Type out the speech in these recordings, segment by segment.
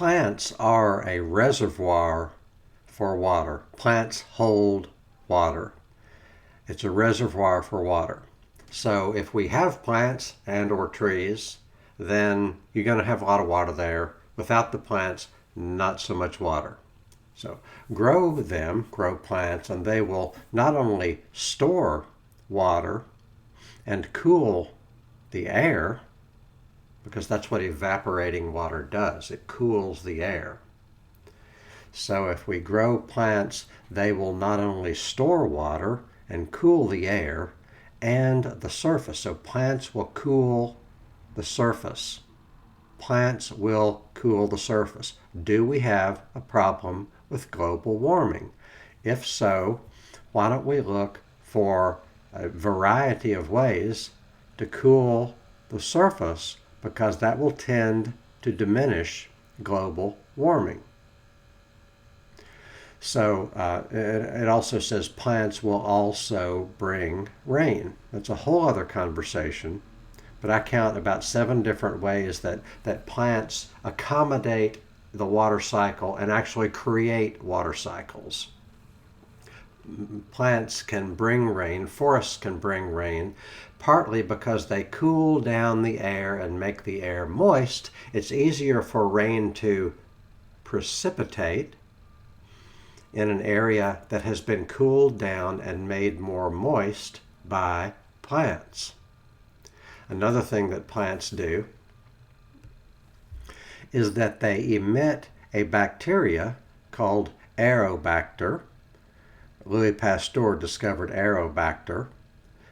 Plants are a reservoir for water. Plants hold water. It's a reservoir for water. So if we have plants and or trees, then you're going to have a lot of water there. Without the plants, not so much water. So grow plants, and they will not only store water and cool the air, because that's what evaporating water does. It cools the air. So if we grow plants, they will not only store water and cool the air and the surface. So plants will cool the surface. Plants will cool the surface. Do we have a problem with global warming? If so, why don't we look for a variety of ways to cool the surface, because that will tend to diminish global warming. So it also says plants will also bring rain. That's a whole other conversation, but I count about 7 different ways that plants accommodate the water cycle and actually create water cycles. Plants can bring rain, forests can bring rain, partly because they cool down the air and make the air moist. It's easier for rain to precipitate in an area that has been cooled down and made more moist by plants. Another thing that plants do is that they emit a bacteria called Aerobacter. Louis Pasteur discovered Aerobacter,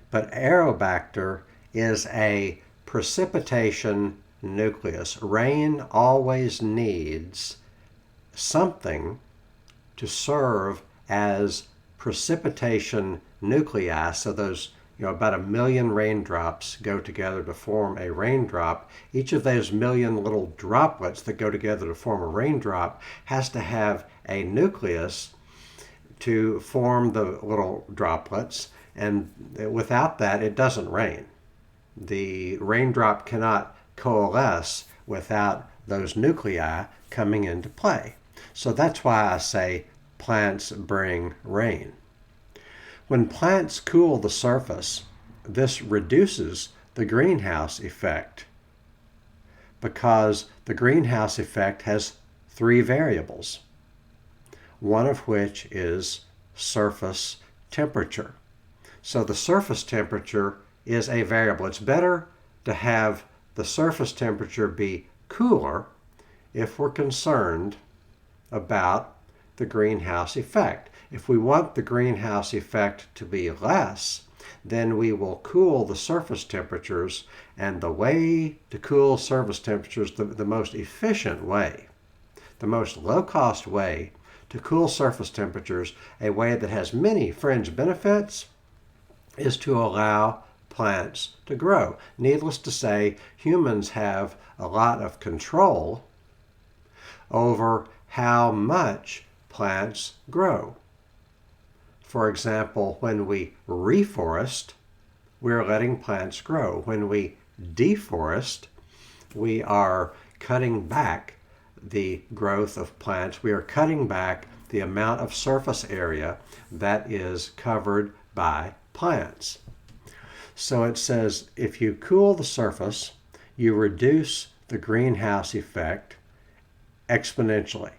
but Aerobacter is a precipitation nucleus. Rain always needs something to serve as precipitation nuclei. So those, about 1 million raindrops go together to form a raindrop. Each of those million little droplets that go together to form a raindrop has to have a nucleus to form the little droplets, and without that, it doesn't rain. The raindrop cannot coalesce without those nuclei coming into play. So that's why I say plants bring rain. When plants cool the surface, this reduces the greenhouse effect, because the greenhouse effect has 3 variables, one of which is surface temperature. So the surface temperature is a variable. It's better to have the surface temperature be cooler if we're concerned about the greenhouse effect. If we want the greenhouse effect to be less, then we will cool the surface temperatures, and the way to cool surface temperatures, the most efficient way, the most low-cost way to cool surface temperatures, a way that has many fringe benefits, is to allow plants to grow. Needless to say, humans have a lot of control over how much plants grow. For example, when we reforest, we're letting plants grow. When we deforest, we are cutting back the growth of plants. We are cutting back the amount of surface area that is covered by plants. So it says if you cool the surface, you reduce the greenhouse effect exponentially.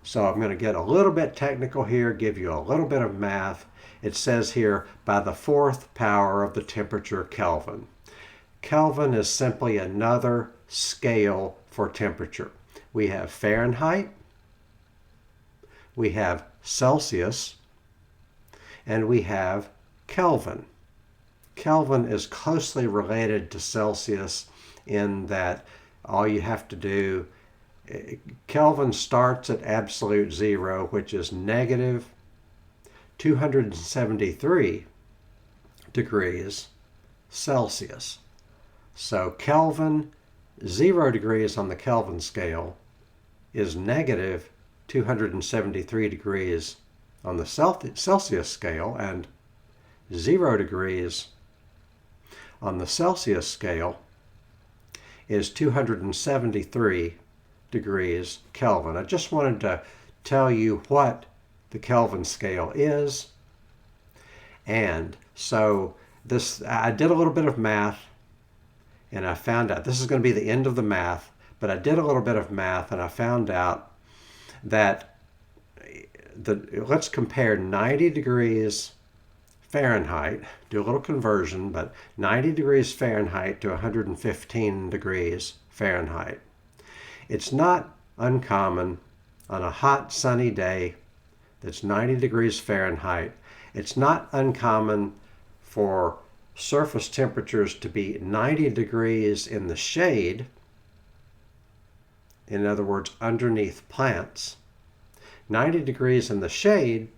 So I'm going to get a little bit technical here, give you a little bit of math. It says here by the 4th power of the temperature Kelvin. Kelvin is simply another scale for temperature. We have Fahrenheit, we have Celsius, and we have Kelvin. Kelvin is closely related to Celsius in that all you have to do, Kelvin starts at absolute 0, which is negative 273 degrees Celsius. So Kelvin, 0 degrees on the Kelvin scale, is negative 273 degrees on the Celsius scale, and 0 degrees on the Celsius scale is 273 degrees Kelvin. I just wanted to tell you what the Kelvin scale is. And so I did a little bit of math, and I found out, this is going to be the end of the math, but I did a little bit of math and I found out that let's compare 90 degrees Fahrenheit, do a little conversion, but 90 degrees Fahrenheit to 115 degrees Fahrenheit. It's not uncommon on a hot sunny day that's 90 degrees Fahrenheit. It's not uncommon for surface temperatures to be 90 degrees in the shade, in other words, underneath plants, 90 degrees in the shade,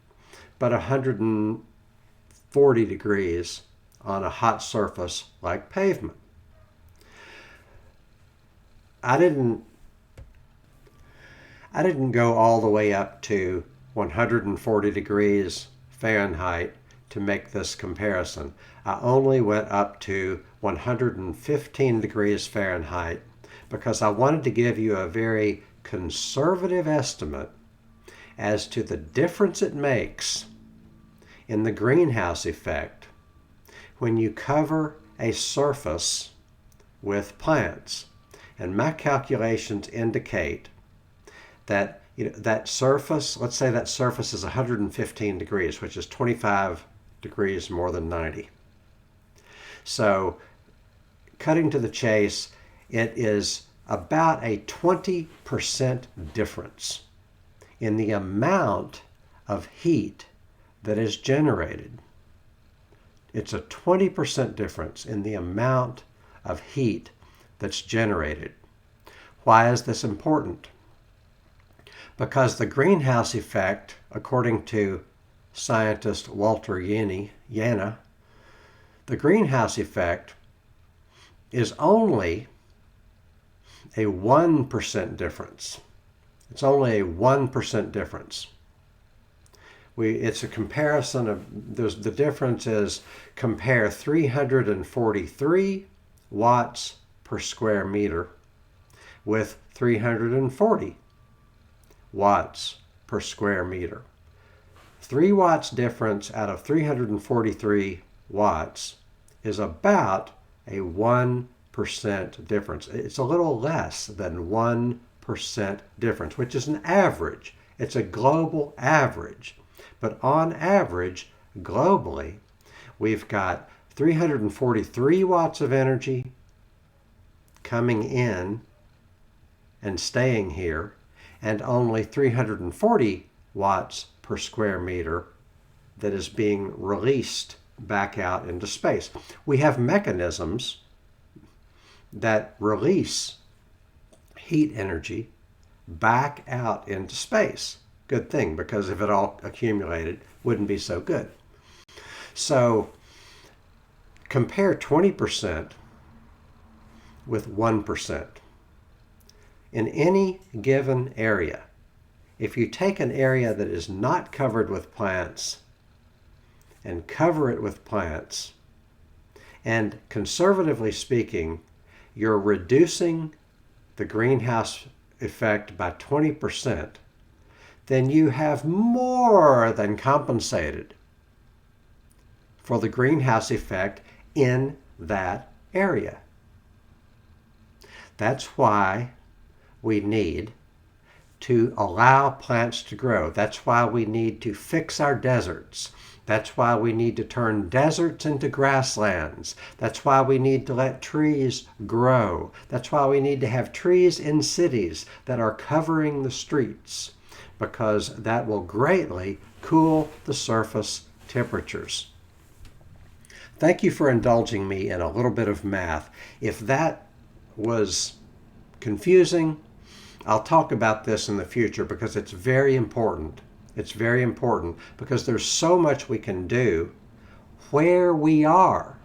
but 140 degrees on a hot surface like pavement. I didn't go all the way up to 140 degrees Fahrenheit to make this comparison. I only went up to 115 degrees Fahrenheit because I wanted to give you a very conservative estimate as to the difference it makes in the greenhouse effect when you cover a surface with plants. And my calculations indicate that that surface, let's say that surface is 115 degrees, which is 25 degrees more than 90. So cutting to the chase, it is about a 20% difference in the amount of heat that is generated. It's a 20% difference in the amount of heat that's generated. Why is this important? Because the greenhouse effect, according to scientist Walter Yana, the greenhouse effect is only a 1% difference. It's only a 1% difference. It's a comparison of, the difference is compare 343 watts per square meter with 340 watts per square meter. 3 watts difference out of 343 watts is about a 1% difference. It's a little less than 1% difference, which is an average. It's a global average. But on average, globally, we've got 343 watts of energy coming in and staying here, and only 340 watts per square meter that is being released back out into space. We have mechanisms that release heat energy back out into space. Good thing, because if it all accumulated, wouldn't be so good. So compare 20% with 1%. In any given area, if you take an area that is not covered with plants and cover it with plants, and conservatively speaking, you're reducing the greenhouse effect by 20%, then you have more than compensated for the greenhouse effect in that area. That's why we need to allow plants to grow. That's why we need to fix our deserts. That's why we need to turn deserts into grasslands. That's why we need to let trees grow. That's why we need to have trees in cities that are covering the streets, because that will greatly cool the surface temperatures. Thank you for indulging me in a little bit of math. If that was confusing, I'll talk about this in the future because it's very important. It's very important because there's so much we can do where we are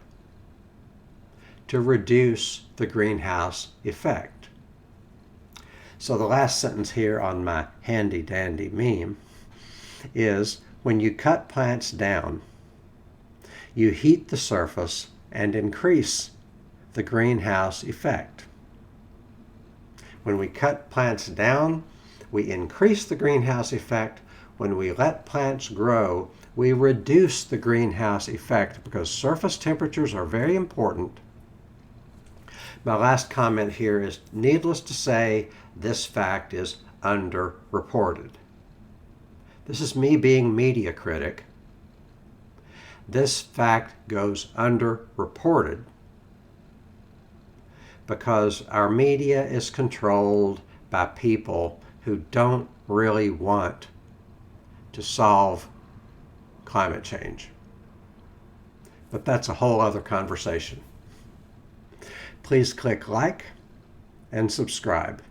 to reduce the greenhouse effect. So the last sentence here on my handy dandy meme is, when you cut plants down, you heat the surface and increase the greenhouse effect. When we cut plants down, we increase the greenhouse effect. When we let plants grow, we reduce the greenhouse effect because surface temperatures are very important. My last comment here is, needless to say, this fact is underreported. This is me being media critic. This fact goes underreported because our media is controlled by people who don't really want to solve climate change. But that's a whole other conversation. Please click like and subscribe.